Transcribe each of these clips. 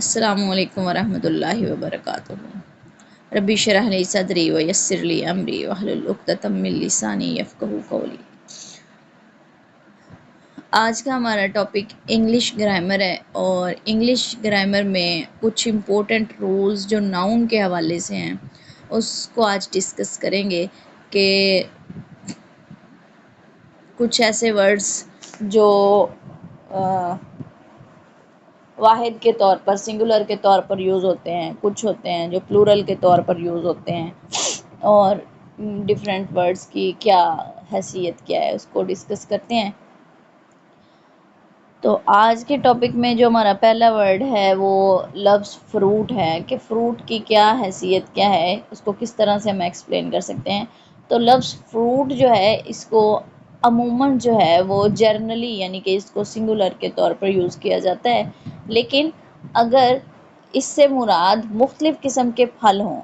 अस्सलामुअलैकुम वरहमतुल्लाहि वबरकातुहू। रब्बि इश्रह ली सदरी व यस्सिर ली अमरी वहलुल उक़दतम मिन लिसानी यफ़क़हू क़ौली। आज का हमारा टॉपिक इंग्लिश ग्रामर है और इंग्लिश ग्रामर में कुछ इम्पोर्टेंट रूल्स जो नाउन के हवाले से हैं उसको आज डिस्कस करेंगे कि कुछ ऐसे वर्ड्स जो वाहिद के तौर पर सिंगुलर के तौर पर यूज़ होते हैं, कुछ होते हैं जो प्लूरल के तौर पर यूज़ होते हैं और डिफरेंट वर्ड्स की क्या हैसियत क्या है उसको डिस्कस करते हैं। तो आज के टॉपिक में जो हमारा पहला वर्ड है वो लफ्ज़ फ्रूट है कि फ़्रूट की क्या हैसियत क्या है, उसको किस तरह से हम एक्सप्लेन कर सकते हैं। तो लफ्ज़ फ्रूट जो है इसको अमूमन जो है वो जर्नली यानी कि इसको सिंगुलर के तौर पर यूज़ किया जाता है, लेकिन अगर इससे मुराद मुख्तलिफ़ किस्म के फल हों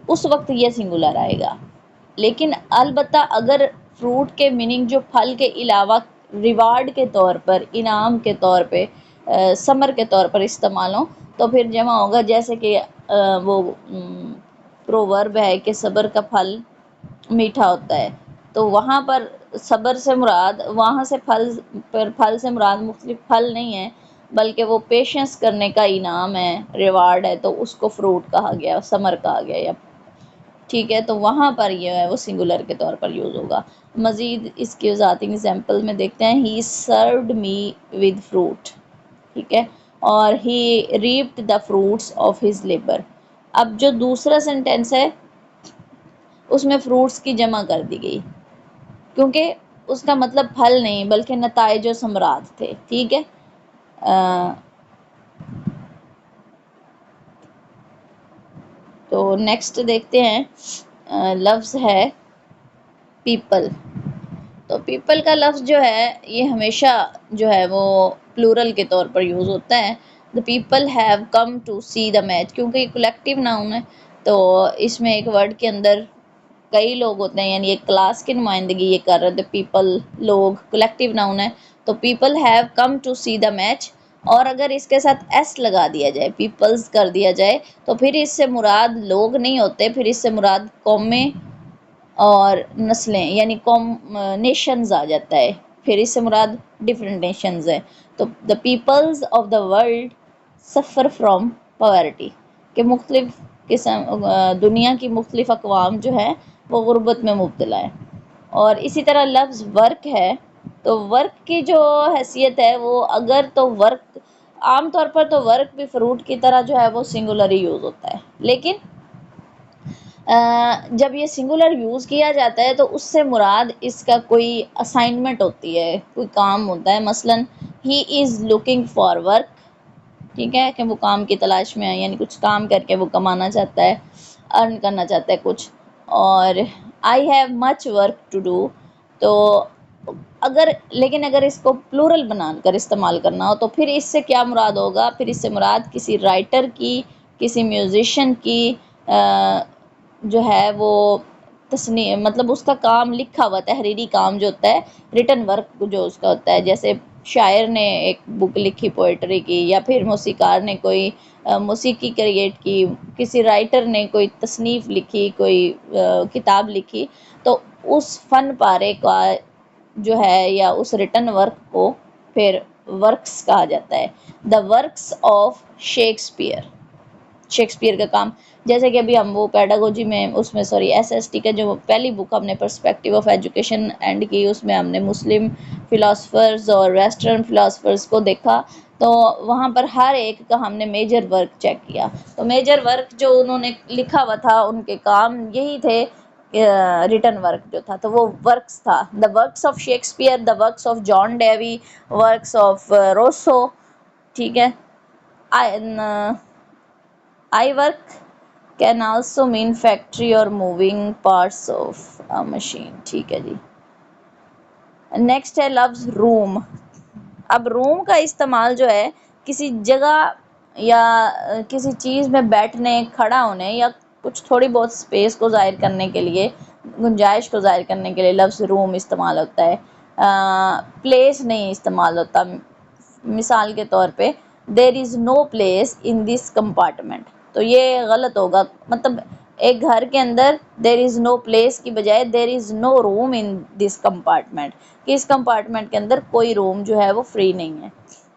उस वक्त ये सिंगुलर आएगा। लेकिन अलबत्ता अगर फ्रूट के मीनिंग जो फल के अलावा रिवार्ड के तौर पर, इनाम के तौर पे, समर के तौर पर इस्तेमाल हो तो फिर जमा होगा। जैसे कि वो प्रोवर्ब है कि सब्र का फल मीठा होता है, तो वहाँ पर सब्र से मुराद वहाँ से फल से मुराद मुख्तलिफ फल नहीं है बल्कि वो पेशेंस करने का इनाम है, रिवार्ड है, तो उसको फ्रूट कहा गया, समर कहा गया या ठीक है। तो वहाँ पर यह है वो सिंगुलर के तौर पर यूज़ होगा। मज़ीद इसके वज़ाती एग्जाम्पल में देखते हैं, he served me with fruit, ठीक है, और he reaped the fruits of his labour. अब जो दूसरा सेंटेंस है उसमें फ्रूट्स की जमा कर दी गई क्योंकि उसका मतलब फल नहीं बल्कि नताइज और समरात थे, ठीक है। तो नेक्स्ट देखते हैं, लफ्ज़ है पीपल। तो पीपल का लफ्ज़ जो है ये हमेशा जो है वो प्लूरल के तौर पर यूज़ होता है। The people have come to see the match, क्योंकि ये कलेक्टिव नाउन है तो इसमें एक वर्ड के अंदर कई लोग होते हैं, यानी एक क्लास की नुमाइंदगी ये कर रहे थे। पीपल लोग कलेक्टिव नाउन है, तो people have come to see the match. और अगर इसके साथ एस लगा दिया जाए, पीपल्स कर दिया जाए, तो फिर इससे मुराद लोग नहीं होते, फिर इससे मुराद कौमें और नस्लें यानी नेशंस आ जाता है, फिर इससे मुराद डिफरेंट नेशंस है। तो the peoples of the world suffer from poverty, के मुख्तलिफ किस्म दुनिया की मुख्तलिफ अक़वाम जो है वो गुर्बत में मुब्तला है। और इसी तरह लफ्ज़ वर्क है, तो वर्क की जो हैसियत है वो अगर तो वर्क आम तौर पर तो वर्क भी फ्रूट की तरह जो है वो सिंगुलर ही यूज़ होता है, लेकिन जब ये सिंगुलर यूज़ किया जाता है तो उससे मुराद इसका कोई असाइनमेंट होती है, कोई काम होता है। मसलन he is looking for work, ठीक है, कि वो काम की तलाश में है, यानी कुछ काम करके वो कमाना चाहता है, अर्न करना चाहता है कुछ। और I have much work to do, तो अगर इसको प्लूरल बनाकर इस्तेमाल करना हो तो फिर इससे क्या मुराद होगा, फिर इससे मुराद किसी राइटर की, किसी म्यूज़िशियन की जो है वो तस्नी मतलब उसका काम लिखा हुआ तहरीरी काम जो होता है, रिटन वर्क जो उसका होता है। जैसे शायर ने एक बुक लिखी पोइट्री की, या फिर मौसीकार ने कोई मौसीकी क्रिएट की, किसी राइटर ने कोई तसनीफ़ लिखी, कोई किताब लिखी, तो उस फ़न पारे का जो है या उस रिटन वर्क को फिर वर्क्स कहा जाता है। द वर्क्स ऑफ शेक्सपियर का काम, जैसे कि अभी हम वो पेडागोजी में उसमें एसएसटी का जो पहली बुक हमने पर्सपेक्टिव ऑफ एजुकेशन एंड की, उसमें हमने मुस्लिम फ़िलासफ़र्स और वेस्टर्न फ़िलासफ़र्स को देखा, तो वहाँ पर हर एक का हमने मेजर वर्क चेक किया। तो मेजर वर्क जो उन्होंने लिखा हुआ था, उनके काम यही थे, रिटन वर्क जो था तो वो वर्क्स था। The works of Shakespeare, the works of John Dewey, works of Rousseau, ठीक है। I work can also mean factory और moving parts of a machine, ठीक है जी। नेक्स्ट है लफ्ज़ रूम। अब रूम का इस्तेमाल जो है किसी जगह या किसी चीज़ में बैठने, खड़ा होने या कुछ थोड़ी बहुत स्पेस को ज़ाहिर करने के लिए, गुंजाइश को ज़ाहिर करने के लिए लफ्ज़ रूम इस्तेमाल होता है। प्लेस नहीं इस्तेमाल होता। मिसाल के तौर पे there is no place in this compartment. तो ये गलत होगा, मतलब एक घर के अंदर देयर इज़ नो प्लेस की बजाय there is no room in this compartment, कि इस कंपार्टमेंट के अंदर कोई रूम जो है वो फ्री नहीं है,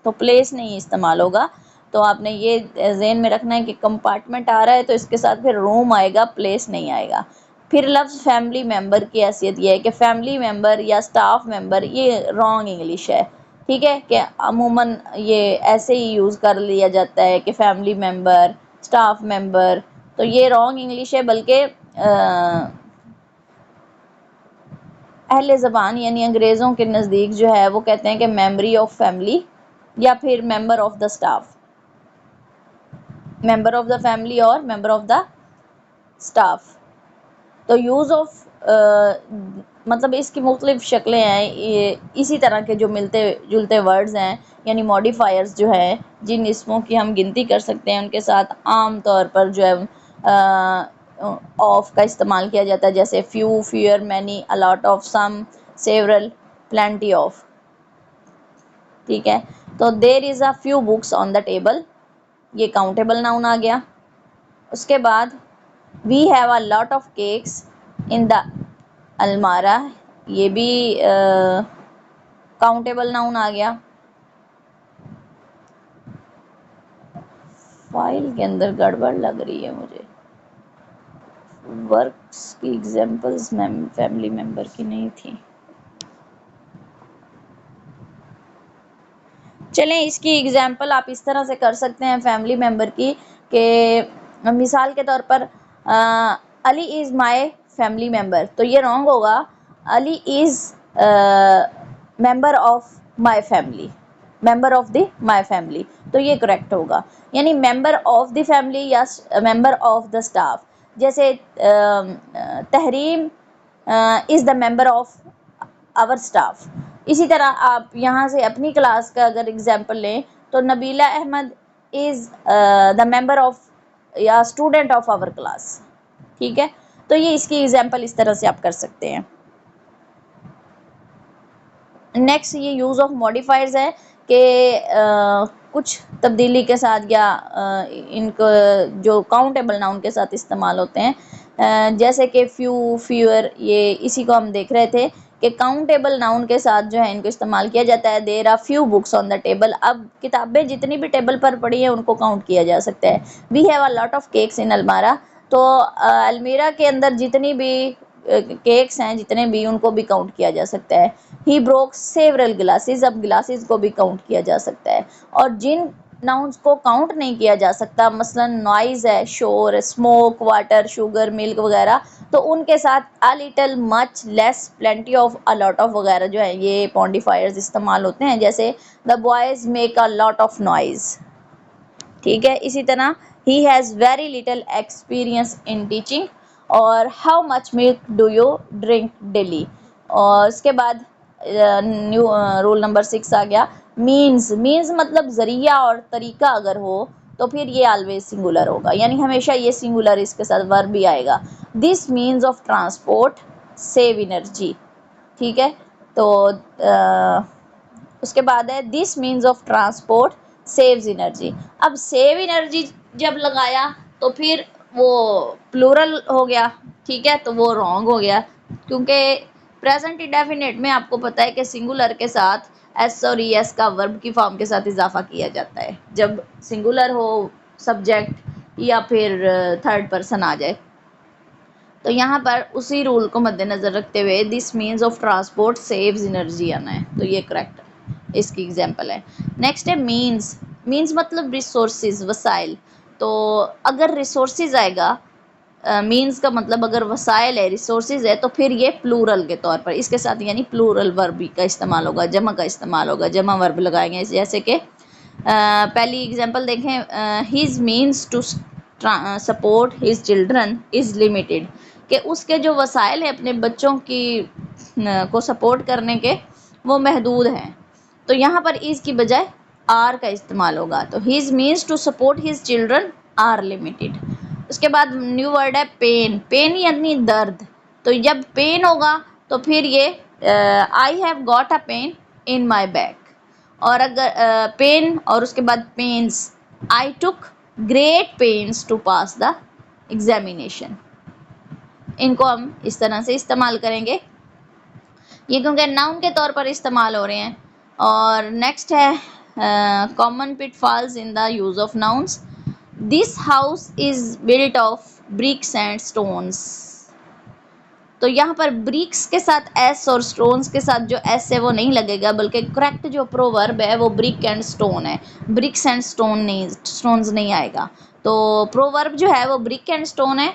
तो प्लेस नहीं इस्तेमाल होगा। तो आपने ये ज़हन में रखना है कि कंपार्टमेंट आ रहा है तो इसके साथ फिर रूम आएगा, प्लेस नहीं आएगा। फिर लफ्ज़ फैमिली मेम्बर की हैसियत ये है कि फैमिली मेम्बर या स्टाफ मेम्बर ये रॉन्ग इंग्लिश है, ठीक है, कि अमूमन ये ऐसे ही यूज़ कर लिया जाता है कि फैमिली मेम्बर, स्टाफ मेम्बर, तो ये रॉन्ग इंग्लिश है। बल्कि अहले ज़बान यानी अंग्रेज़ों के नज़दीक जो है वो कहते हैं कि मेमरी ऑफ फैमिली या फिर member of the staff, member of the family और मेंबर ऑफ द स्टाफ। तो यूज़ ऑफ मतलब इसकी मुख्तलिफ शक्लें हैं, ये इसी तरह के जो मिलते जुलते वर्ड्स हैं यानी मॉडिफायर्स जो हैं जिन इसमों की हम गिनती कर सकते हैं, उनके साथ आम तौर पर जो है ऑफ का इस्तेमाल किया जाता है, जैसे few, fewer, many, a lot of, some, several, plenty of, ठीक है। तो there is a few books on the table, ये काउंटेबल नाउन आ गया। उसके बाद we have a lot of cakes in the almirah, ये भी काउंटेबल नाउन आ गया। फाइल के अंदर गड़बड़ लग रही है मुझे, वर्क्स की एग्जांपल्स फैमिली मेंबर की नहीं थी। चलें, इसकी एग्जांपल आप इस तरह से कर सकते हैं फैमिली मेंबर की, कि मिसाल के तौर पर Ali is my family member, तो ये रॉन्ग होगा, Ali is member of my family, member of the my family, तो ये करेक्ट होगा। यानी मेंबर ऑफ द फैमिली या मेंबर ऑफ द स्टाफ, जैसे Tahreem is the member of our staff. इसी तरह आप यहाँ से अपनी क्लास का अगर एग्जांपल लें तो Nabila Ahmad is the member of या स्टूडेंट ऑफ आवर क्लास, ठीक है। तो ये इसकी एग्जांपल इस तरह से आप कर सकते हैं। नेक्स्ट ये यूज़ ऑफ मॉडिफायर्स है कि कुछ तब्दीली के साथ या इनको जो काउंटेबल नाउन के साथ इस्तेमाल होते हैं, जैसे कि फ्यू, फ्यूअर, ये इसी को हम देख रहे थे कि काउंटेबल नाउन के साथ जो है इनको इस्तेमाल किया जाता है। There are few books on the table, अब किताबें जितनी भी टेबल पर पड़ी हैं उनको काउंट किया जा सकता है। We have a lot of cakes in almirah, तो अलमीरा के अंदर जितनी भी केक्स हैं जितने भी, उनको भी काउंट किया जा सकता है। ही ब्रोक सेवरल ग्लासेस, अब ग्लासेस को भी काउंट किया जा सकता है। और जिन नाउन्स को काउंट नहीं किया जा सकता, मसलन नॉइज है, शोर, स्मोक, वाटर, शुगर, मिल्क वगैरह, तो उनके साथ a little, much, less, plenty of, a lot of वगैरह जो है ये मॉडिफायर्स इस्तेमाल होते हैं। जैसे the boys make a lot of noise, ठीक है। इसी तरह he has very little experience in teaching, और how much milk do you drink daily. और उसके बाद न्यू रूल नंबर 6 आ गया, मीन्स। मीन्स मतलब ज़रिया और तरीका अगर हो तो फिर ये ऑलवेज सिंगुलर होगा, यानी हमेशा ये सिंगुलर इसके साथ वर्ब भी आएगा। This means of transport save energy, ठीक है। तो उसके बाद है this means of transport saves energy. अब सेव एनर्जी जब लगाया तो फिर वो प्लूरल हो गया, ठीक है, तो वो रॉन्ग हो गया, क्योंकि प्रेजेंट इंडेफिनिट में आपको पता है कि सिंगुलर के साथ एस और ई एस का वर्ब की फॉर्म के साथ इजाफा किया जाता है जब सिंगुलर हो सब्जेक्ट या फिर थर्ड पर्सन आ जाए। तो यहाँ पर उसी रूल को मद्देनज़र रखते हुए this means of transport saves energy आना है, तो ये करेक्ट इसकी एग्जांपल है। नेक्स्ट है मीन्स। मीन्स मतलब रिसोर्सेज, वसाइल। तो अगर रिसोर्सेज आएगा, मीन्स का मतलब अगर वसाइल है, रिसोर्सेज है, तो फिर ये प्लूरल के तौर पर इसके साथ यानी प्लूरल वर्ब का इस्तेमाल होगा, जमा का इस्तेमाल होगा, जमा वर्ब लगाएंगे। जैसे कि पहली एग्जांपल देखें, his means to support his children is limited, कि उसके जो वसाइल हैं अपने बच्चों की को सपोर्ट करने के वो महदूद हैं। तो यहाँ पर इज़ की बजाय आर का इस्तेमाल होगा, तो his means to support his children are limited. उसके बाद न्यू वर्ड है पेन। पेन यानी दर्द, तो जब पेन होगा तो फिर ये I have got a pain in my back. और अगर पेन और उसके बाद pains, I took great pains to pass the examination. इनको हम इस तरह से इस्तेमाल करेंगे, ये क्योंकि नाउन के तौर पर इस्तेमाल हो रहे हैं। और नेक्स्ट है common pitfalls in the use of nouns. This house is built of BRICS and stones. तो यहाँ पर ब्रिक्स के साथ एस और स्टोन्स के साथ जो एस है वो नहीं लगेगा, बल्कि करेक्ट जो प्रोवर्ब है वो ब्रिक एंड स्टोन है, ब्रिक्स एंड स्टोन्स नहीं आएगा। तो प्रोवर्ब जो है वो ब्रिक एंड स्टोन है।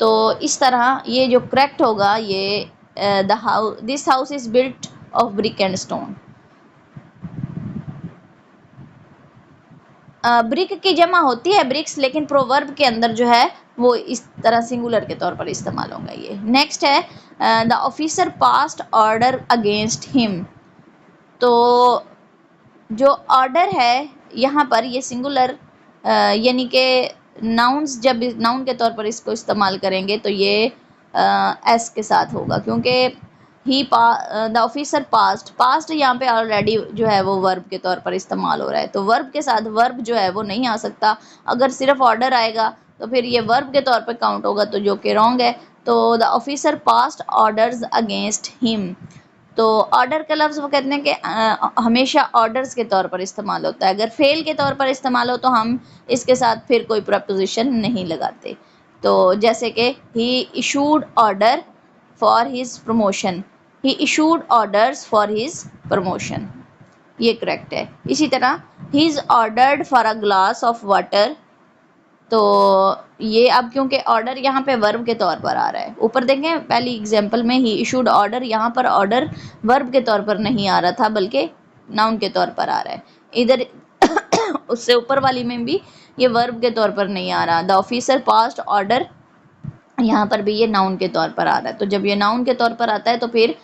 तो इस तरह ये जो करेक्ट होगा ये this house is built of brick and stone. Brick की जमा होती है ब्रिक्स, लेकिन प्रोवर्ब के अंदर जो है वो इस तरह सिंगुलर के तौर पर इस्तेमाल होगा ये। नेक्स्ट है the officer passed order against him. तो जो ऑर्डर है यहाँ पर ये सिंगुलर यानी कि नाउन्स जब नाउन के तौर पर इसको इस्तेमाल करेंगे तो ये एस के साथ होगा, क्योंकि ही द ऑफिसर पास्ट यहाँ पे ऑलरेडी जो है वो वर्ब के तौर पर इस्तेमाल हो रहा है, तो वर्ब के साथ वर्ब जो है वो नहीं आ सकता। अगर सिर्फ ऑर्डर आएगा तो फिर ये वर्ब के तौर पर काउंट होगा, तो जो कि रॉन्ग है। तो the officer past orders against him. तो ऑर्डर का लफ्ज़ वो कहते हैं कि हमेशा ऑर्डर्स के तौर पर इस्तेमाल होता है, अगर फेल के तौर पर इस्तेमाल हो तो हम इसके साथ फिर कोई प्रपोजिशन नहीं लगाते। तो जैसे कि he issued order for his promotion, he issued orders for his promotion, ये करेक्ट है। इसी तरह he is ordered for a glass of water. तो ये अब क्योंकि ऑर्डर यहाँ पे वर्ब के तौर पर आ रहा है, ऊपर देखें पहली एग्जांपल में ही इशूड ऑर्डर, यहाँ पर ऑर्डर वर्ब के तौर पर नहीं आ रहा था बल्कि नाउन के तौर पर आ रहा है। इधर उससे ऊपर वाली में भी ये वर्ब के तौर पर नहीं आ रहा। द ऑफिसर पास्ड ऑर्डर, यहाँ पर भी ये नाउन के तौर पर आ रहा है। तो जब ये नाउन के तौर पर आता है तो फिर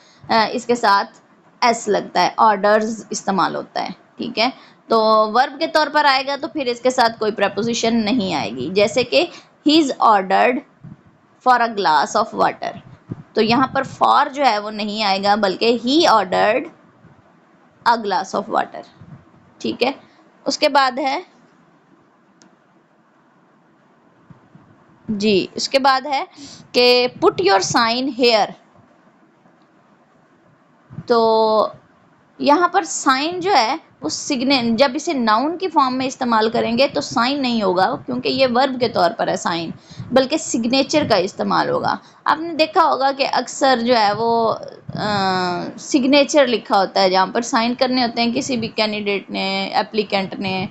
इसके साथ एस लगता है, ऑर्डर्स इस्तेमाल होता है, ठीक है। तो वर्ब के तौर पर आएगा तो फिर इसके साथ कोई प्रपोजिशन नहीं आएगी, जैसे कि he is ordered for a glass of water. तो यहाँ पर फॉर जो है वो नहीं आएगा बल्कि he ordered a glass of water, ठीक है। उसके बाद है जी, उसके बाद है कि पुट योर साइन हेयर। तो यहाँ पर साइन जो है वो जब इसे नाउन की फॉर्म में इस्तेमाल करेंगे तो साइन नहीं होगा, क्योंकि ये वर्ब के तौर पर है साइन, बल्कि सिग्नेचर का इस्तेमाल होगा। आपने देखा होगा कि अक्सर जो है वो सिग्नेचर लिखा होता है, जहाँ पर साइन करने होते हैं किसी भी कैंडिडेट ने, एप्लीकेंट ने,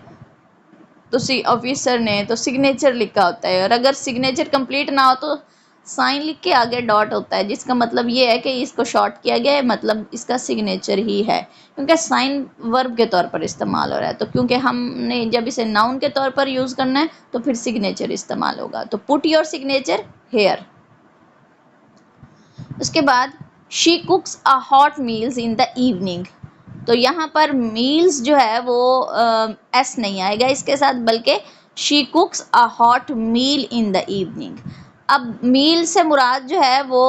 तो ऑफिसर ने, तो सिग्नेचर लिखा होता है। और अगर सिग्नेचर कंप्लीट ना हो तो साइन लिख के आगे डॉट होता है, जिसका मतलब ये है कि इसको शॉर्ट किया गया है, मतलब इसका सिग्नेचर ही है, क्योंकि साइन वर्ब के तौर पर इस्तेमाल हो रहा है। तो क्योंकि हमने जब इसे नाउन के तौर पर यूज़ करना है तो फिर सिग्नेचर इस्तेमाल होगा। तो पुट योर सिग्नेचर हेयर। उसके बाद she cooks a hot meals in the evening. तो यहाँ पर मील्स जो है वो एस नहीं आएगा इसके साथ, बल्कि she cooks a hot meal in the evening. अब मील से मुराद जो है वो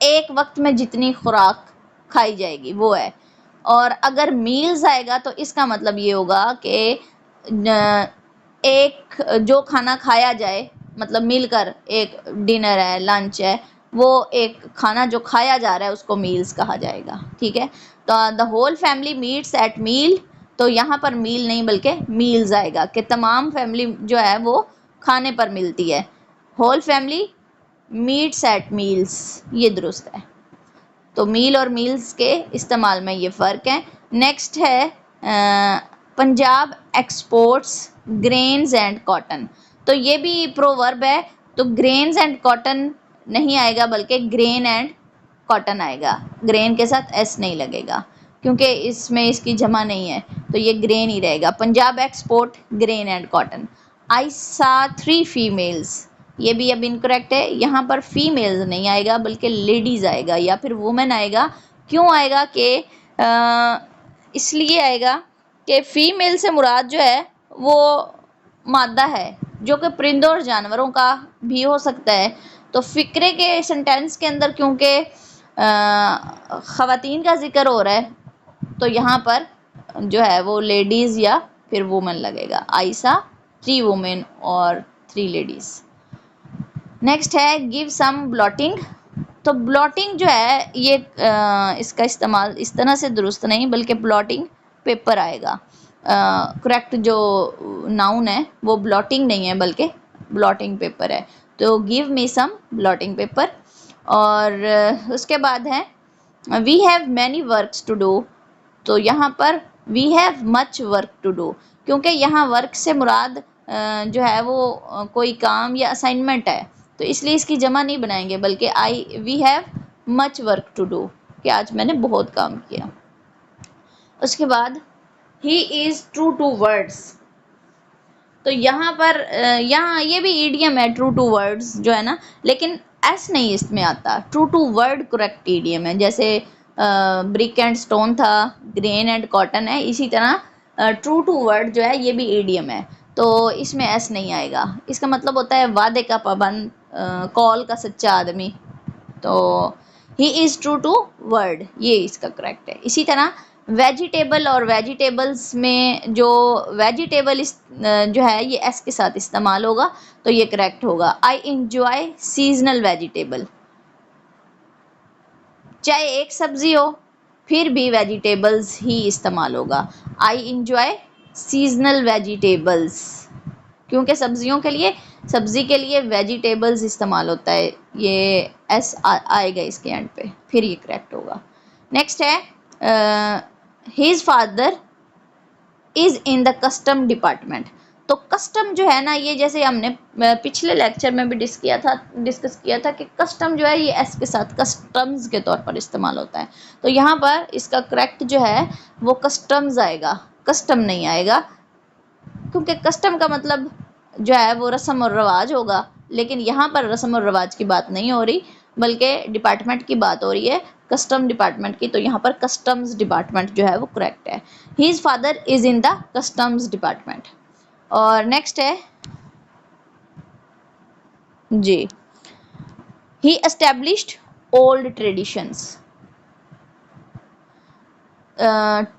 एक वक्त में जितनी खुराक खाई जाएगी वो है, और अगर मील्स आएगा तो इसका मतलब ये होगा कि एक जो खाना खाया जाए, मतलब मिलकर एक डिनर है, लंच है, वो एक खाना जो खाया जा रहा है उसको मील्स कहा जाएगा, ठीक है। तो the whole family meets at meal. तो यहाँ पर मील नहीं बल्कि मील्स आएगा कि तमाम फैमिली जो है वो खाने पर मिलती है। Whole family meets at meals, ये दुरुस्त है। तो मील और मील्स के इस्तेमाल में ये फ़र्क है। नेक्स्ट है Punjab exports grains and cotton. तो ये भी प्रोवर्ब है, तो ग्रेन्स एंड कॉटन नहीं आएगा बल्कि ग्रेन एंड कॉटन आएगा। ग्रेन के साथ एस नहीं लगेगा क्योंकि इसमें इसकी जमा नहीं है, तो ये ग्रेन ही रहेगा। Punjab export grain and cotton. I saw 3 females, ये भी अब इनकरेक्ट है, यहाँ पर फीमेल्स नहीं आएगा बल्कि लेडीज़ आएगा या फिर वुमेन आएगा। क्यों आएगा कि इसलिए आएगा कि फ़ीमेल से मुराद जो है वो मादा है, जो कि परिंदों और जानवरों का भी हो सकता है। तो फ़िक्रे के सेंटेंस के अंदर क्योंकि ख़वातीन का जिक्र हो रहा है तो यहाँ पर जो है वो लेडीज़ या फिर वुमेन लगेगा। आई सा 3 वुमेन और 3 लेडीज़। नेक्स्ट है गिव सम ब्लॉटिंग। तो ब्लॉटिंग जो है ये इसका इस्तेमाल इस तरह से दुरुस्त नहीं, बल्कि ब्लॉटिंग पेपर आएगा। करेक्ट जो नाउन है वो ब्लॉटिंग नहीं है बल्कि ब्लॉटिंग पेपर है। तो give me some blotting paper. और उसके बाद है we have many works to do. तो यहाँ पर we have much work to do, क्योंकि यहाँ वर्क से मुराद जो है वो कोई काम या असाइनमेंट है, तो इसलिए इसकी जमा नहीं बनाएंगे, बल्कि we have much work to do कि आज मैंने बहुत काम किया। उसके बाद he is true to words. तो यहाँ पर यहाँ ये भी ईडियम है ट्रू टू वर्ड्स जो है ना, लेकिन एस नहीं इसमें आता। True to word correct idiom है, जैसे ब्रिक एंड स्टोन था, ग्रेन एंड कॉटन है, इसी तरह ट्रू टू वर्ड जो है ये भी ईडियम है, तो इसमें एस नहीं आएगा। इसका मतलब होता है वादे का पाबंद, कॉल का सच्चा आदमी। तो he is true to word, ये इसका करेक्ट है। इसी तरह वेजिटेबल और वेजिटेबल्स में जो वेजिटेबल जो है ये एस के साथ इस्तेमाल होगा, तो ये करेक्ट होगा। I enjoy seasonal vegetable. चाहे एक सब्जी हो फिर भी वेजिटेबल्स ही इस्तेमाल होगा। आई इंजॉय सीजनल वेजिटेबल्स, क्योंकि सब्जी के लिए वेजिटेबल्स इस्तेमाल होता है, ये एस आएगा इसके एंड पे, फिर ये करेक्ट होगा। नेक्स्ट है his father is in the custom department. तो कस्टम जो है ना, ये जैसे हमने पिछले लेक्चर में भी डिस्कस किया था कि कस्टम जो है ये एस के साथ कस्टम्स के तौर पर इस्तेमाल होता है। तो यहाँ पर इसका करेक्ट जो है वो कस्टम्स आएगा, कस्टम नहीं आएगा, क्योंकि कस्टम का मतलब जो है वो रस्म और रिवाज होगा, लेकिन यहाँ पर रस्म और रिवाज की बात नहीं हो रही, बल्कि डिपार्टमेंट की बात हो रही है, कस्टम डिपार्टमेंट की। तो यहाँ पर कस्टम्स डिपार्टमेंट जो है वो करेक्ट है। His father is in the customs department. और नेक्स्ट है जी, he established old traditions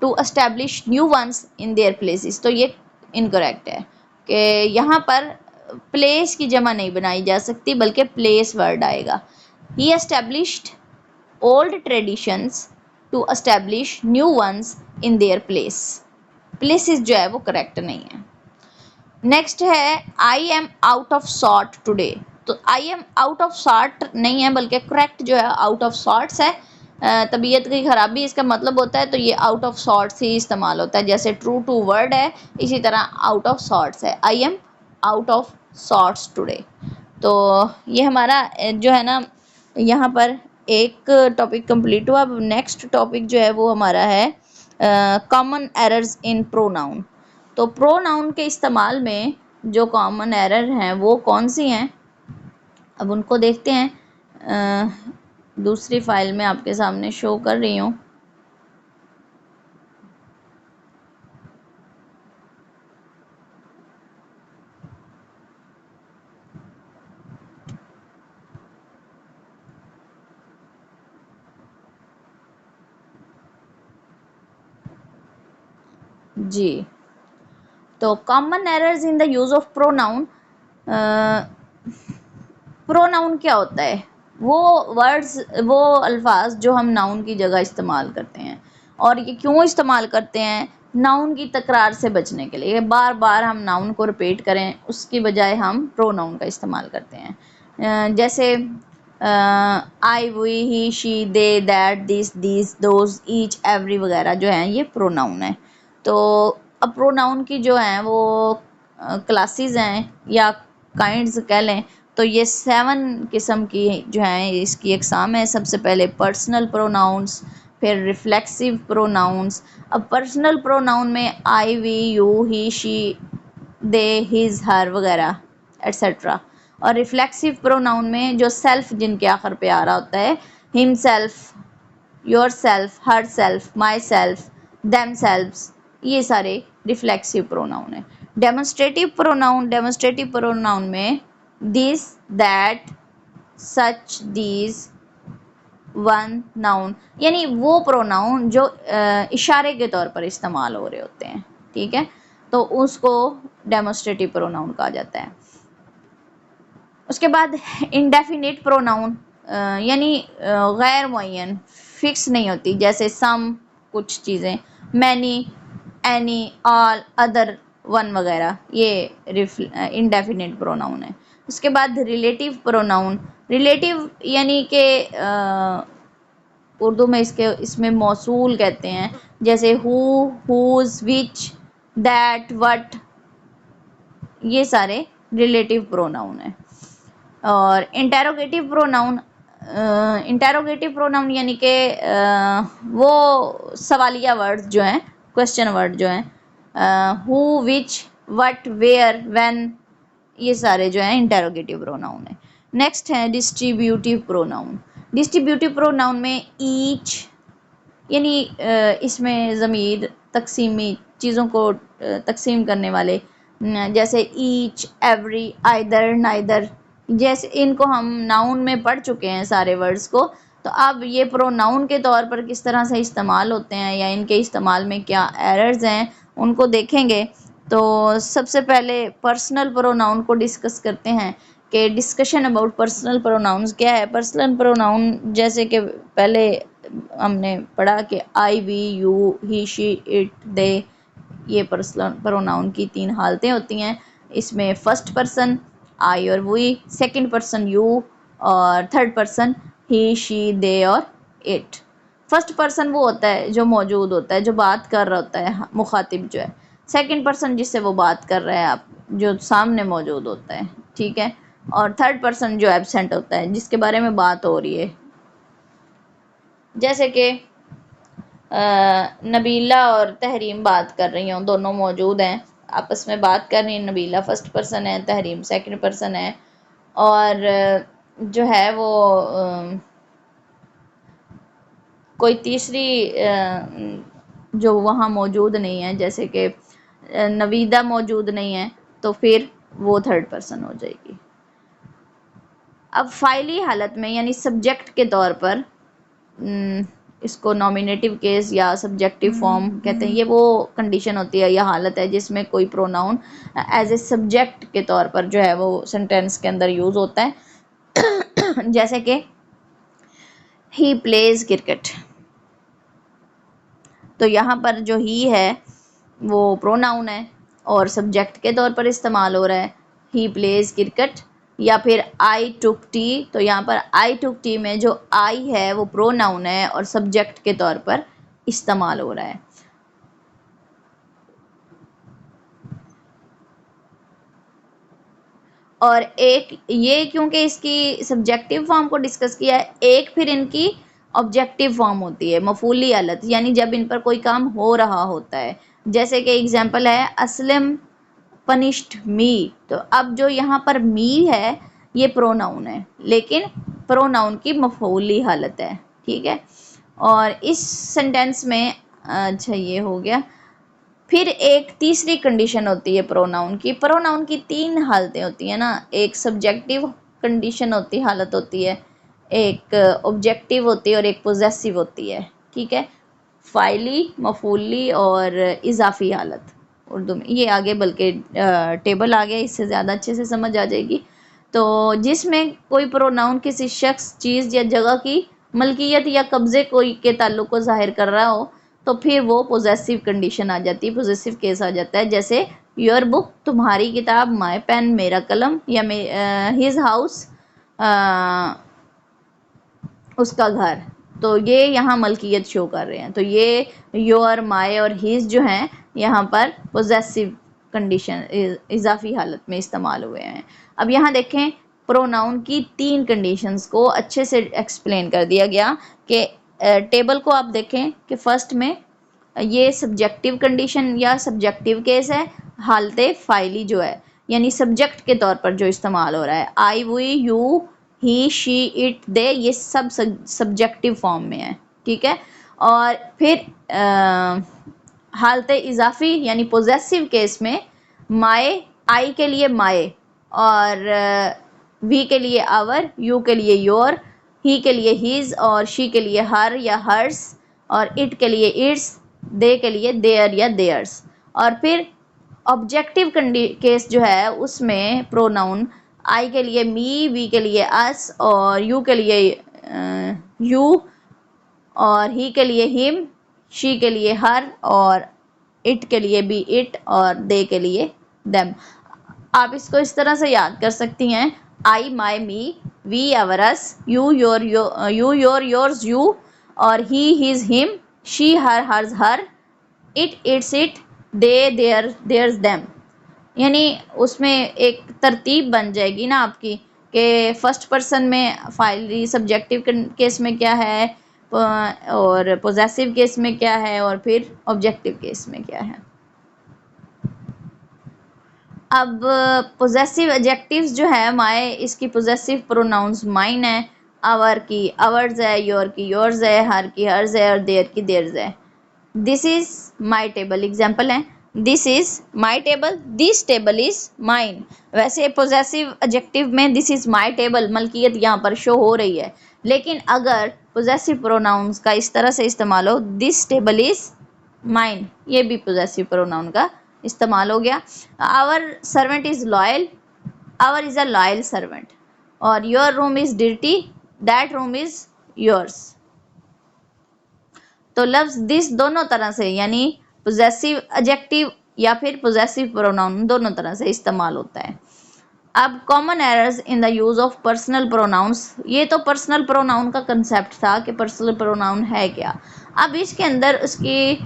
to establish new ones in there places. तो ये इनकरेक्ट है कि यहाँ पर प्लेस की जमा नहीं बनाई जा सकती, बल्कि प्लेस वर्ड आएगा। He established old traditions to establish new ones in there place. Places जो है वो करेक्ट नहीं है। नेक्स्ट है I am out of sort today. तो I am out of sort नहीं है, बल्कि करेक्ट जो है आउट ऑफ सॉर्ट्स है। तबीयत की खराबी इसका मतलब होता है, तो ये आउट ऑफ सॉर्ट्स ही इस्तेमाल होता है। जैसे ट्रू टू वर्ड है, इसी तरह आउट ऑफ सॉर्ट्स है। I am out of sorts today. तो ये हमारा जो है ना, यहाँ पर एक टॉपिक कंप्लीट हुआ। अब नेक्स्ट टॉपिक जो है वो हमारा है कॉमन एरर्स इन प्रोनाउन। तो प्रोनाउन के इस्तेमाल में जो कॉमन एरर हैं वो कौन सी हैं, अब उनको देखते हैं। दूसरी फाइल में आपके सामने शो कर रही हूँ। जी, तो common errors in the use of pronoun. Pronoun क्या होता है? वो वर्ड्स, वो अल्फाज जो हम नाउन की जगह इस्तेमाल करते हैं। और ये क्यों इस्तेमाल करते हैं? नाउन की तकरार से बचने के लिए। बार बार हम नाउन को रिपीट करें उसकी बजाय हम प्रोनाउन का इस्तेमाल करते हैं। जैसे I, we, he, she, they, that, this, these, those, each, every वगैरह जो हैं ये प्रोनाउन है। तो अब प्रोनाउन की जो हैं वो क्लासेस हैं या काइंड्स कह लें, तो ये 7 किस्म की जो हैं इसकी एग्जाम है। सबसे पहले पर्सनल प्रोनाउंस, फिर रिफ्लेक्सिव प्रोनाउंस। अब पर्सनल प्रोनाउन में I, we, you, he, she, they, his, her वगैरह एट्सेट्रा। और रिफ्लेक्सिव प्रोनाउन में जो सेल्फ जिनके आखिर पे आ रहा होता है, him self, your self, her self, my self, them selves, ये सारे रिफ्लेक्सिव प्रोनाउन है। डेमोन्स्ट्रेटिव प्रोनाउन में this, that, such, these, one noun, यानी वो प्रोनाउन जो इशारे के तौर पर इस्तेमाल हो रहे होते हैं, ठीक है, तो उसको डेमोस्ट्रेटिव प्रोनाउन कहा जाता है। उसके बाद इंडेफिनिट प्रोनाउन, यानी गैर मुअय्यन, फिक्स नहीं होती, जैसे सम कुछ चीज़ें, many, any, all, other, one वगैरह, ये इंडेफिनिट प्रोनाउन है। उसके बाद रिलेटिव प्रोनाउन, रिलेटिव यानी कि उर्दू में इसमें मौसूल कहते हैं, जैसे who, whose, which, that, what, ये सारे रिलेटिव प्रोनाउन है। और इंटेरोगेटिव प्रोनाउन, इंटेरोगेटिव प्रोनाउन यानी कि वो सवालिया वर्ड्स जो हैं, क्वेश्चन वर्ड जो हैं, who, which, what, where, when, ये सारे जो हैं इंटेरोगेटिव प्रोनाउन है। नेक्स्ट है डिस्ट्रीब्यूटिव प्रोनाउन। डिस्ट्रीब्यूटिव प्रोनाउन में ईच, यानी इसमें ज़मीर तकसीमी, चीज़ों को तकसीम करने वाले, जैसे ईच, एवरी, आइदर, नाइदर, जैसे इनको हम नाउन में पढ़ चुके हैं सारे वर्ड्स को, तो अब ये प्रोनाउन के तौर पर किस तरह से इस्तेमाल होते हैं या इनके इस्तेमाल में क्या एरर्स हैं उनको देखेंगे। तो सबसे पहले पर्सनल प्रोनाउन को डिस्कस करते हैं कि डिस्कशन अबाउट पर्सनल प्रोनाउंस क्या है। पर्सनल प्रोनाउन जैसे कि पहले हमने पढ़ा कि I, we, you, he, she, it, they, ये पर्सनल प्रोनाउन की 3 हालतें होती हैं। इसमें फर्स्ट पर्सन आई और वी, सेकंड पर्सन यू, और थर्ड पर्सन ही, शी, दे और इट। फर्स्ट पर्सन वो होता है जो मौजूद होता है, जो बात कर रहा होता है, मुखातिब जो है। सेकंड पर्सन जिससे वो बात कर रहे हैं आप, जो सामने मौजूद होता है, ठीक है। और थर्ड पर्सन जो एब्सेंट होता है, जिसके बारे में बात हो रही है, जैसे कि नबीला और तहरीम बात कर रही हों, दोनों मौजूद हैं, आपस में बात कर रही हैं। नबीला फर्स्ट पर्सन है, तहरीम सेकंड पर्सन है, और जो है वो कोई तीसरी जो वहाँ मौजूद नहीं है, जैसे कि नवीदा मौजूद नहीं है, तो फिर वो थर्ड पर्सन हो जाएगी। अब फाइली हालत में, यानी सब्जेक्ट के तौर पर, इसको नॉमिनेटिव केस या सब्जेक्टिव फॉर्म कहते हैं। ये वो कंडीशन होती है या हालत है जिसमें कोई प्रोनाउन एज ए सब्जेक्ट के तौर पर जो है वो सेंटेंस के अंदर यूज़ होता है। जैसे कि ही प्लेज क्रिकेट, तो यहाँ पर जो ही है वो प्रोनाउन है और सब्जेक्ट के तौर पर इस्तेमाल हो रहा है, ही प्लेज क्रिकेट। या फिर आई टुक टी, तो यहाँ पर आई टुक टी में जो आई है वो प्रोनाउन है और सब्जेक्ट के तौर पर इस्तेमाल हो रहा है। और एक ये, क्योंकि इसकी सब्जेक्टिव फॉर्म को डिस्कस किया है, एक फिर इनकी ऑब्जेक्टिव फॉर्म होती है, मफूली हालत, यानी जब इन पर कोई काम हो रहा होता है। जैसे कि एग्जांपल है असलम पनिश्ड मी, तो अब जो यहाँ पर मी है ये प्रोनाउन है, लेकिन प्रोनाउन की मफूली हालत है, ठीक है। और इस सेंटेंस में, अच्छा ये हो गया। फिर एक तीसरी कंडीशन होती है प्रोनाउन की। प्रोनाउन की 3 हालतें होती हैं ना, एक सब्जेक्टिव कंडीशन होती, हालत होती है, एक ऑब्जेक्टिव होती है और एक पोजेसिव होती है, ठीक है। फाइली, मफूली और इजाफी हालत उर्दू में, ये आगे बल्कि टेबल आ गया, इससे ज़्यादा अच्छे से समझ आ जाएगी। तो जिसमें कोई प्रोनाउन किसी शख्स, चीज़ या जगह की मलकियत या कब्ज़े कोई के ताल्लुक़ को ज़ाहिर कर रहा हो, तो फिर वो पोजेसिव कंडीशन आ जाती है, पोजेसिव केस आ जाता है। जैसे योर बुक, तुम्हारी किताब, माय पेन, मेरा कलम, या हिज हाउस, उसका घर, तो ये यहाँ मलकियत शो कर रहे हैं। तो ये योर, माय और हिज जो हैं यहाँ पर पोजेसिव कंडीशन, इजाफी हालत में इस्तेमाल हुए हैं। अब यहाँ देखें, प्रोनाउन की 3 कंडीशंस को अच्छे से एक्सप्लेन कर दिया गया कि टेबल को आप देखें कि फर्स्ट में ये सब्जेक्टिव कंडीशन या सब्जेक्टिव केस है, हालते फाइली जो है, यानी सब्जेक्ट के तौर पर जो इस्तेमाल हो रहा है, I, we, you, he, she, it, they, ये सब सब्जेक्टिव फॉर्म में है, ठीक है। और फिर हालते इजाफी यानी पोजेसिव केस में माए, आई के लिए माए, और वी के लिए आवर, यू के लिए योर, ही के लिए हीज और शी के लिए हर या हर्स और इट के लिए इट्स, दे के लिए देयर या देयर्स। और फिर ऑब्जेक्टिव केस जो है उसमें प्रोनाउन आई के लिए मी, वी के लिए अस और यू के लिए यू और ही के लिए हिम, शी के लिए हर और इट के लिए भी इट और दे के लिए देम। आप इसको इस तरह से याद कर सकती हैं, I my me, we our us, you your yours you और he his him, she her hers her, it its it, they theirs them. यानी उसमें एक तरतीब बन जाएगी ना आपकी कि फर्स्ट पर्सन में फाइनली सब्जेक्टिव केस में क्या है और पोजेसिव केस में क्या है और फिर ऑब्जेक्टिव केस में क्या है। अब पोजेसिव एडजेक्टिव्स जो है माय, इसकी पोजेसिव प्रोनाउंस माइन है, आवर की आवर्स है, योर की योर्स है, हर की हर्स है और देयर की देयर्स है। This is my table example है, this is my table, this table is mine. वैसे पोजेसिव एडजेक्टिव में दिस इज माई टेबल मलकियत यहाँ पर शो हो रही है, लेकिन अगर पोजेसिव प्रोनाउंस का इस तरह से इस्तेमाल हो, दिस टेबल इज माइन, ये भी पोजेसिव प्रोनाउन का इस्तेमाल हो गया। Our servant is loyal, our is a loyal servant और your room is dirty, that room is yours. तो लफ्ज दिस दोनों तरह से यानी पोजेसिव एडजेक्टिव या फिर पोजेसिव प्रोनाउन दोनों तरह से इस्तेमाल होता है। अब common errors in the use of personal pronouns, ये तो पर्सनल प्रोनाउन का कंसेप्ट था कि पर्सनल प्रोनाउन है क्या। अब इसके अंदर उसकी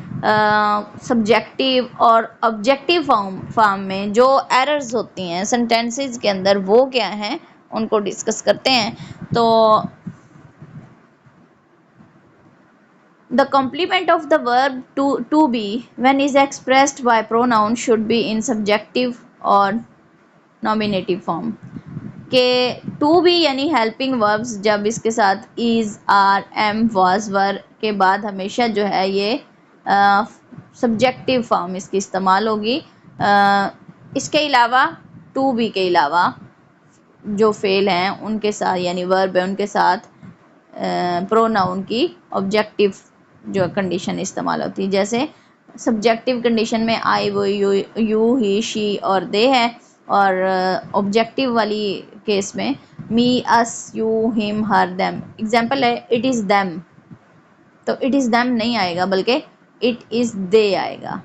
सब्जेक्टिव और ऑब्जेक्टिव फॉर्म में जो एरर्स होती हैं सेंटेंसेस के अंदर वो क्या हैं उनको डिस्कस करते हैं। तो the complement of the verb to be when is expressed by pronoun should be in subjective or nominative form। के टू बी यानी हेल्पिंग वर्ब्स जब इसके साथ इज, आर, एम, वाज, वर के बाद हमेशा जो है ये सब्जेक्टिव फॉर्म इसकी इस्तेमाल होगी। इसके अलावा टू बी के अलावा जो फेल हैं उनके साथ यानी वर्ब है उनके साथ प्रोनाउन की ऑब्जेक्टिव जो कंडीशन इस्तेमाल होती है। जैसे सब्जेक्टिव कंडीशन में आई, वो, यू, ही, शी और दे है और ऑब्जेक्टिव वाली केस में me, us, you, him, her, them. Example है इट इज़ देम, तो इट इज़ देम नहीं आएगा बल्कि इट इज़ दे आएगा।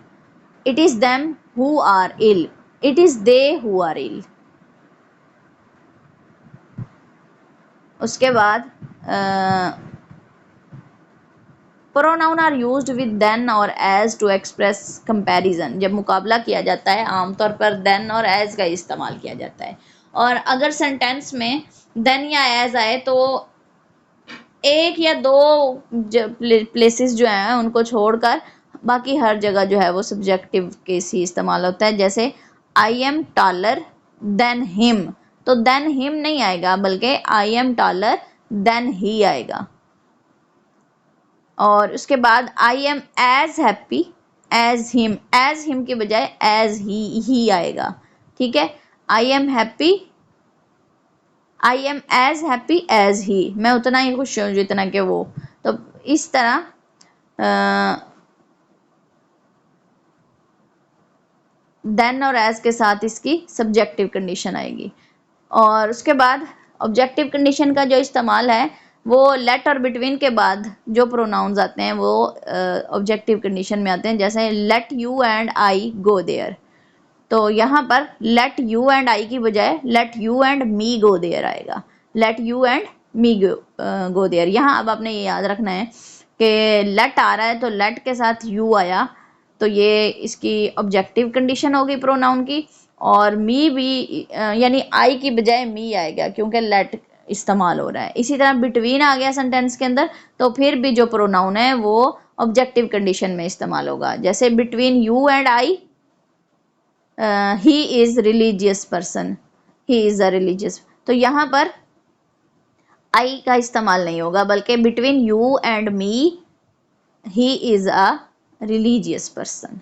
It is them who are ill, it is they who are ill. उसके बाद pronoun are used with than और as to express comparison, जब मुकाबला किया जाता है आमतौर पर देन और एज का इस्तेमाल किया जाता है। और अगर सेंटेंस में देन या एज आए तो एक या दो प्लेसेस जो हैं उनको छोड़कर बाकी हर जगह जो है वो सब्जेक्टिव केस ही इस्तेमाल होता है। जैसे I am taller than him, तो देन हिम नहीं आएगा बल्कि I am taller than he आएगा। और उसके बाद I am as happy as him के बजाय एज ही आएगा। ठीक है, I am happy, I am as happy as he, मैं उतना ही खुश हूँ जितना कि वो। तो इस तरह देन और एज के साथ इसकी सब्जेक्टिव कंडीशन आएगी। और उसके बाद ऑब्जेक्टिव कंडीशन का जो इस्तेमाल है वो लेट और बिटवीन के बाद जो प्रोनाउंस आते हैं वो ऑब्जेक्टिव कंडीशन में आते हैं। जैसे let you and I go there, तो यहाँ पर लेट यू एंड आई की बजाय let you and me go there आएगा। Let you and me go there. यहाँ अब आपने ये याद रखना है कि लेट आ रहा है तो लेट के साथ यू आया तो ये इसकी ऑब्जेक्टिव कंडीशन होगी प्रोनाउन की। और मी भी यानी आई की बजाय मी आएगा क्योंकि लेट इस्तेमाल हो रहा है। इसी तरह बिटवीन आ गया सेंटेंस के अंदर तो फिर भी जो प्रोनाउन है वो ऑब्जेक्टिव कंडीशन में इस्तेमाल होगा। जैसे between you and I he is religious person, he is a religious, तो यहाँ पर आई का इस्तेमाल नहीं होगा बल्कि between you and me he is a religious person.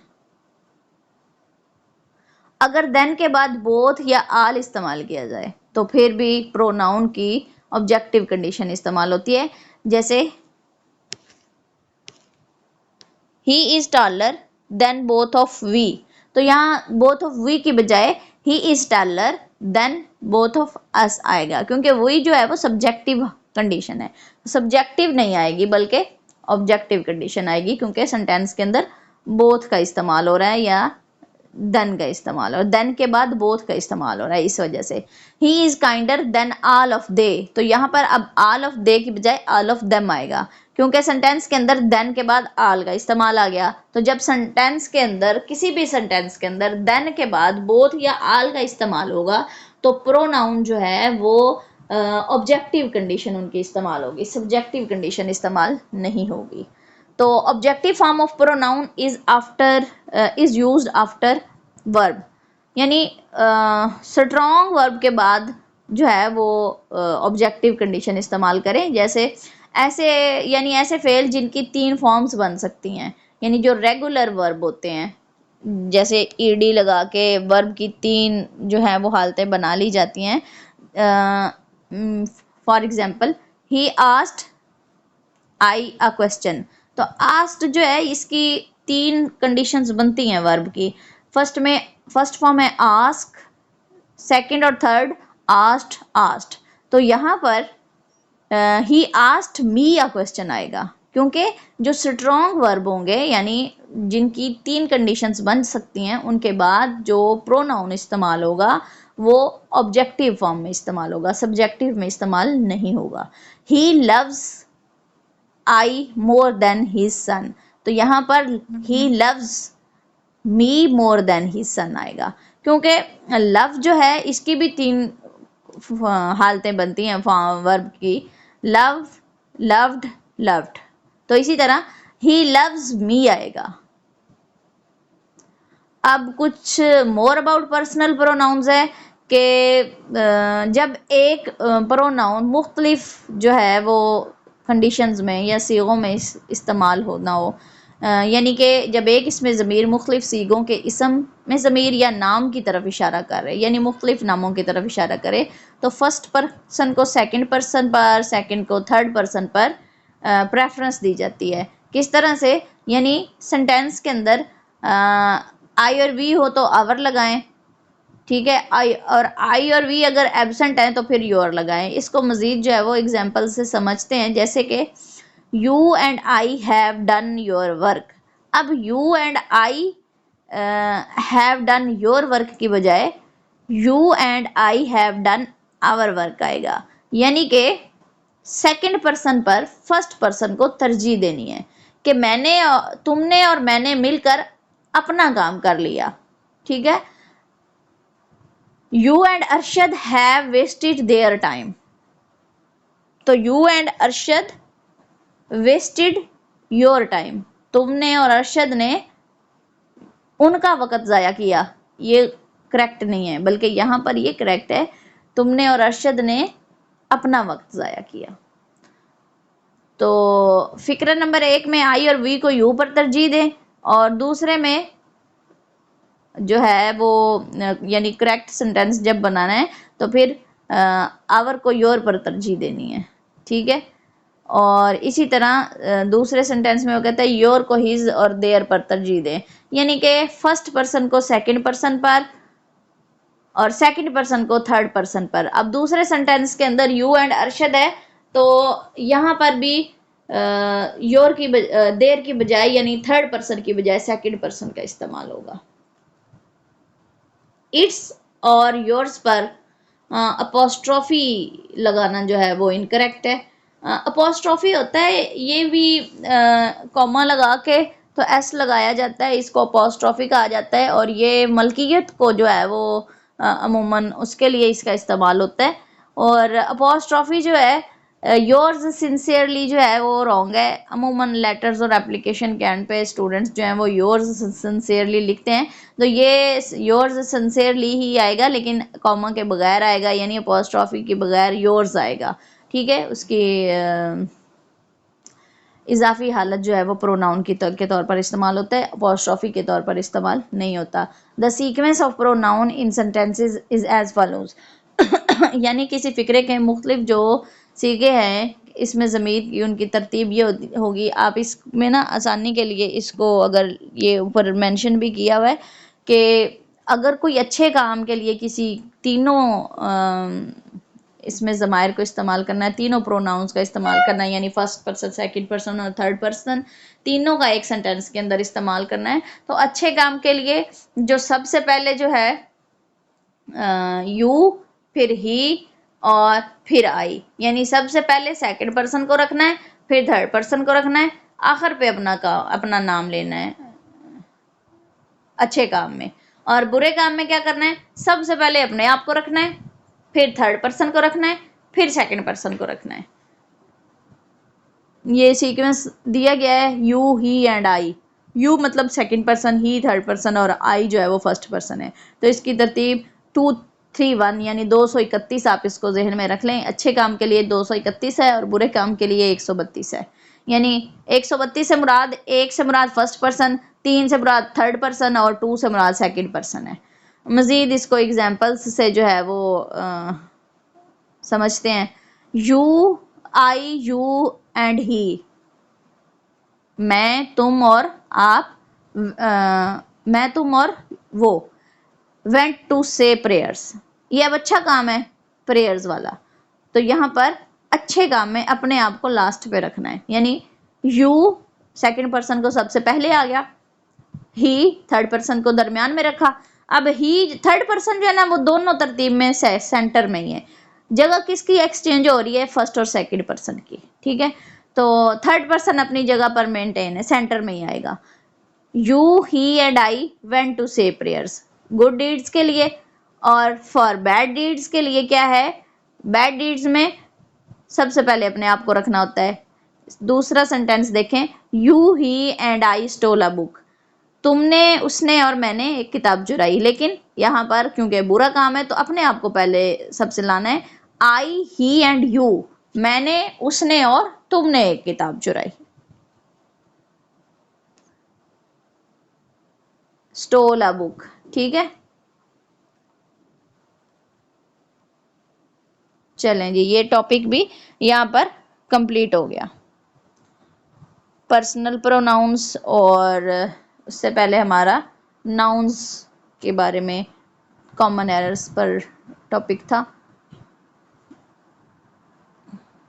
अगर देन के बाद बोथ या आल इस्तेमाल किया जाए तो फिर भी प्रोनाउन की ऑब्जेक्टिव कंडीशन इस्तेमाल होती है। जैसे he is taller than both of we, तो यहाँ बोथ ऑफ वी की बजाय he is taller than both of us आएगा, क्योंकि वही जो है वो सब्जेक्टिव कंडीशन है, सब्जेक्टिव नहीं आएगी बल्कि ऑब्जेक्टिव कंडीशन आएगी, क्योंकि सेंटेंस के अंदर बोथ का इस्तेमाल हो रहा है या देन का इस्तेमाल, और देन के बाद बोथ का इस्तेमाल हो रहा है, इस वजह से he is kinder than all of they, तो यहाँ पर अब ऑल ऑफ दे की बजाय ऑल ऑफ देम आएगा, क्योंकि सेंटेंस के अंदर देन के बाद ऑल का इस्तेमाल आ गया। तो जब सेंटेंस के अंदर, किसी भी सेंटेंस के अंदर देन के बाद बोथ या ऑल का इस्तेमाल होगा तो प्रोनाउन जो है वो ऑब्जेक्टिव कंडीशन उनकी इस्तेमाल होगी, सब्जेक्टिव कंडीशन इस्तेमाल नहीं होगी। तो objective form of pronoun is used after verb, यानी स्ट्रॉन्ग वर्ब के बाद जो है वो ऑब्जेक्टिव कंडीशन इस्तेमाल करें। जैसे ऐसे, यानी ऐसे फेल जिनकी 3 फॉर्म्स बन सकती हैं, यानी जो रेगुलर वर्ब होते हैं, जैसे ईडी लगा के वर्ब की 3 जो है वो हालतें बना ली जाती हैं। For example he asked I a question, तो आस्क्ड जो है इसकी 3 कंडीशंस बनती हैं वर्ब की। फर्स्ट फॉर्म है आस्क, सेकंड और थर्ड आस्क्ड आस्क्ड, तो यहाँ पर he asked me a question आएगा, क्योंकि जो स्ट्रॉन्ग वर्ब होंगे यानी जिनकी 3 कंडीशंस बन सकती हैं उनके बाद जो प्रोनाउन इस्तेमाल होगा वो ऑब्जेक्टिव फॉर्म में इस्तेमाल होगा, सब्जेक्टिव में इस्तेमाल नहीं होगा। He loves I more than his son, तो यहाँ पर he loves me more than his son आएगा, क्योंकि लव जो है इसकी भी 3 हालतें बनती हैं वर्ब की, लव, लव्ड, लव्ड, तो इसी तरह ही लव्स मी आएगा। अब कुछ मोर अबाउट पर्सनल प्रोनाउंस है कि जब एक प्रोनाउन मुख्तलिफ जो है वो कंडीशंस में या सीगों में इस्तेमाल होना हो, यानी कि जब एक इसमें ज़मीर मुख्तलिफ सीगों के इसम में ज़मीर या नाम की तरफ इशारा कर रहे, यानी मुख्तलिफ नामों की तरफ इशारा करे, तो फर्स्ट पर्सन को सेकंड पर्सन पर, सेकंड को थर्ड पर्सन पर प्रेफरेंस दी जाती है। किस तरह से, यानी सेंटेंस के अंदर आई और वी हो तो आवर लगाएं, ठीक है, आई और वी अगर एब्सेंट हैं तो फिर योर लगाएं। इसको मज़ीद जो है वो एग्जांपल से समझते हैं, जैसे कि you and I have done your work. अब you and I have done your work की बजाय you and I have done our work आएगा, यानी कि सेकंड पर्सन पर फर्स्ट पर्सन को तरजीह देनी है कि तुमने और मैंने मिलकर अपना काम कर लिया, ठीक है। You and Arshad have wasted their time, तो you and Arshad wasted your time, तुमने और अरशद ने उनका वक़्त ज़ाया किया, ये करेक्ट नहीं है, बल्कि यहाँ पर ये करेक्ट है, तुमने और अरशद ने अपना वक्त ज़ाया किया। तो फिक्र नंबर 1 में आई और वी को यू पर तरजीह दें, और दूसरे में जो है वो यानी करेक्ट सेंटेंस जब बनाना है तो फिर आवर को योर पर तरजीह देनी है, ठीक है। और इसी तरह दूसरे सेंटेंस में वो कहता है योर को हिज और देयर पर तरजीह दें, यानी कि फर्स्ट पर्सन को सेकंड पर्सन पर और सेकंड पर्सन को थर्ड पर्सन पर। अब दूसरे सेंटेंस के अंदर यू एंड अरशद है तो यहाँ पर भी योर की देयर की बजाय यानी थर्ड पर्सन की बजाय सेकंड पर्सन का इस्तेमाल होगा। इट्स और योर्स पर अपोस्ट्रोफी लगाना जो है वो इनकरेक्ट है। अपोस्ट्रोफी होता है ये भी कॉमा लगा के तो एस लगाया जाता है, इसको अपोस्ट्रोफी कहा जाता है, और ये मलकियत को जो है वो अमूमन उसके लिए इसका इस्तेमाल होता है। और अपोस्ट्रोफी जो है योर्स सिंसियरली जो है वो रॉन्ग है, अमूमन लेटर्स और एप्लीकेशन के एंड पे स्टूडेंट्स जो हैं वो योर्स सिंसियरली लिखते हैं, तो ये योर्स सिंसियरली ही आएगा लेकिन कॉमा के बगैर आएगा, यानी अपोस्ट्रोफी के बगैर योर्स आएगा, ठीक है। उसकी इजाफी हालत जो है वो प्रोनाउन के तौर पर इस्तेमाल होता है, अपोस्ट्रोफी के तौर पर इस्तेमाल नहीं होता। The sequence of pronoun in sentences is as follows यानी किसी फिक्रे के मुख्तलिफ जो सीखे हैं। इसमें ज़मीर की उनकी तरतीब ये होगी, आप इसमें ना आसानी के लिए इसको, अगर ये ऊपर मेंशन भी किया हुआ है कि अगर कोई अच्छे काम के लिए किसी तीनों इसमें ज़मायर को इस्तेमाल करना है, तीनों प्रोनाउंस का इस्तेमाल करना है, यानी फर्स्ट पर्सन, सेकंड पर्सन और थर्ड पर्सन, तीनों का एक सेंटेंस के अंदर इस्तेमाल करना है। तो अच्छे काम के लिए जो सबसे पहले जो है यू, फिर ही और फिर आई, यानी सबसे पहले सेकंड पर्सन को रखना है, फिर थर्ड पर्सन को रखना है, आखिर पे अपना नाम लेना है अच्छे काम में। और बुरे काम में क्या करना है, सबसे पहले अपने आप को रखना है, फिर थर्ड पर्सन को रखना है, फिर सेकंड पर्सन को रखना है। ये सीक्वेंस दिया गया है, you, he and I. You मतलब सेकंड पर्सन, ही थर्ड पर्सन और आई जो है वो फर्स्ट पर्सन है। तो इसकी तरतीब 231 यानी 231 आप इसको जहन में रख लें। अच्छे काम के लिए 231 है और बुरे काम के लिए 132 है। यानी 132 से मुराद, 1 से मुराद फर्स्ट पर्सन, 3 से मुराद थर्ड पर्सन और 2 से मुराद सेकंड पर्सन है। मजीद इसको एग्जाम्पल्स से जो है वो समझते हैं। You, I, you and he, मैं, तुम और आप, मैं, तुम और वो, वेंट टू से प्रेयर्स, ये अब अच्छा काम है प्रेयर्स वाला। तो यहाँ पर अच्छे काम में अपने आप को लास्ट पे रखना है, यानी यू सेकंड पर्सन को सबसे पहले आ गया, ही थर्ड पर्सन को दरमियान में रखा। अब ही थर्ड पर्सन जो है ना वो दोनों तरतीब में सेंटर में ही है। जगह किसकी एक्सचेंज हो रही है, फर्स्ट और सेकंड पर्सन की, ठीक है। तो थर्ड पर्सन अपनी जगह पर मेंटेन है, सेंटर में ही आएगा। You, he and I went to say prayers, good deeds के लिए। और फॉर बैड डीड्स के लिए क्या है, बैड डीड्स में सबसे पहले अपने आप को रखना होता है। दूसरा सेंटेंस देखें, you, he and I stole a book, तुमने, उसने और मैंने एक किताब चुराई। लेकिन यहाँ पर क्योंकि बुरा काम है तो अपने आप को पहले सबसे लाना है। आई, ही एंड यू, मैंने, उसने और तुमने एक किताब चुराई। स्टोल अ बुक, ठीक है। चलें जी, ये टॉपिक भी यहाँ पर कंप्लीट हो गया। पर्सनल प्रोनाउंस और उससे पहले हमारा नाउन्स के बारे में कॉमन एरर्स पर टॉपिक था।